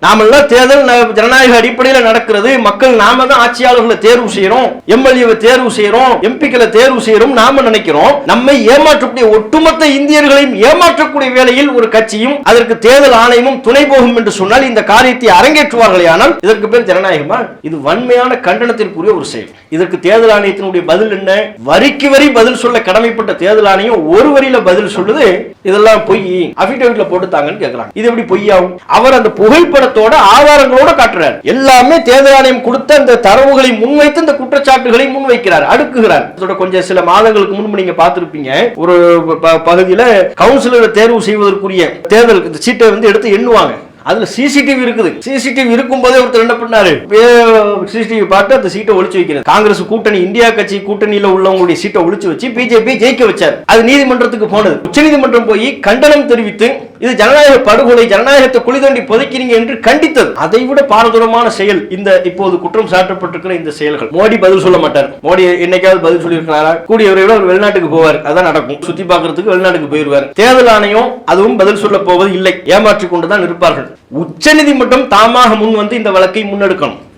நாமெல்லாம் தேர்தல் ஜனநாயக அடிப்படையில் நடக்கிறது. மக்கள் நாம தான் ஆட்சியாளர்களை தேர்வு செய்யறோம், எம்எல்ஏவை தேர்வு செய்யறோம், எம்பிக்களை தேர்வு செய்யறோம் நாம நினைக்கிறோம். நம்மை ஏமாற்றக்கூடிய ஒட்டுமொத்த இந்தியர்களையும் ஏமாற்றக்கூடிய வேளையில் ஒரு கட்சியும் அதற்கு தேர்தல் ஆணையமும் துணை போகும் என்று சொன்னால் இந்த காரியத்தை அரங்கேற்றுவார்களே. ஆனால் இதற்கு பேர் ஜனநாயகமா? இது வன்மையான கண்டனத்திற்குரிய ஒரு செயல். இதற்கு தேர்தல் ஆணையத்தினுடைய பதில் என்ன? வரிக்கு வரி பதில் சொல்ல கடமைப்பட்ட தேர்தல் ஆணையம் ஒரு வரியில பதில் சொல்லுது, இதெல்லாம் பொய், அபிடவிட்ல போட்டுத்தாங்கன்னு கேட்கிறாங்க. இது எப்படி பொய்யாகும்? அவர் அந்த புகைப்படத்தோட ஆதாரங்களோட காட்டுறார். எல்லாமே தேர்தல் ஆணையம் கொடுத்த அந்த தரவுகளை முன்வைத்து இந்த குற்றச்சாட்டுகளை முன்வைக்கிறார், அடுக்குகிறார். இதோட கொஞ்சம் சில மாதங்களுக்கு முன்பு நீங்க பார்த்திருப்பீங்க, ஒரு பகுதியில் கவுன்சிலரை தேர்வு செய்வதற்குரிய தேர்தல் சீட்டை எடுத்து எண்ணுவாங்க. அதுல சிசிடிவி இருக்குது. சிசிடிவி இருக்கும் போதே ஒருத்தர் என்ன பண்ணாரு, சிசிடிவி பார்த்து அந்த சீட்டை ஒளிச்சு வைக்கிறது. காங்கிரஸ் கூட்டணி, இந்தியா கட்சி கூட்டணியில உள்ளவங்களுடைய சீட்டை ஒளிச்சு வச்சு பிஜேபி ஜெயிக்க வச்சார். அது நீதிமன்றத்துக்கு போனது. உச்சநீதிமன்றம் போய் கண்டனம் தெரிவித்து இது ஜனநாயக படுகொலை, ஜனநாயகத்தை குளிதோண்டி புதைக்கிறீங்க என்று கண்டித்தது. அதை விட பாரதூரமான செயல் இந்த இப்போது குற்றம் சாட்டப்பட்டிருக்கிற இந்த செயல்கள். மோடி பதில் சொல்ல மாட்டார். மோடி என்னைக்காவது பதில் சொல்லியிருக்கிறாரா? கூடிய விரைவில் அவர் வெளிநாட்டுக்கு போவார். அதான் நடக்கும். சுத்தி பார்க்கறதுக்கு வெளிநாட்டுக்கு போயிருவார். தேர்தல் ஆணையம் அதுவும் பதில் சொல்ல போவது இல்லை, ஏமாற்றிக் கொண்டுதான் இருப்பார்கள். உச்சநீதிமன்றம் தாமாக முன் வந்து இந்த வழக்கை முன்னெடுக்கணும்.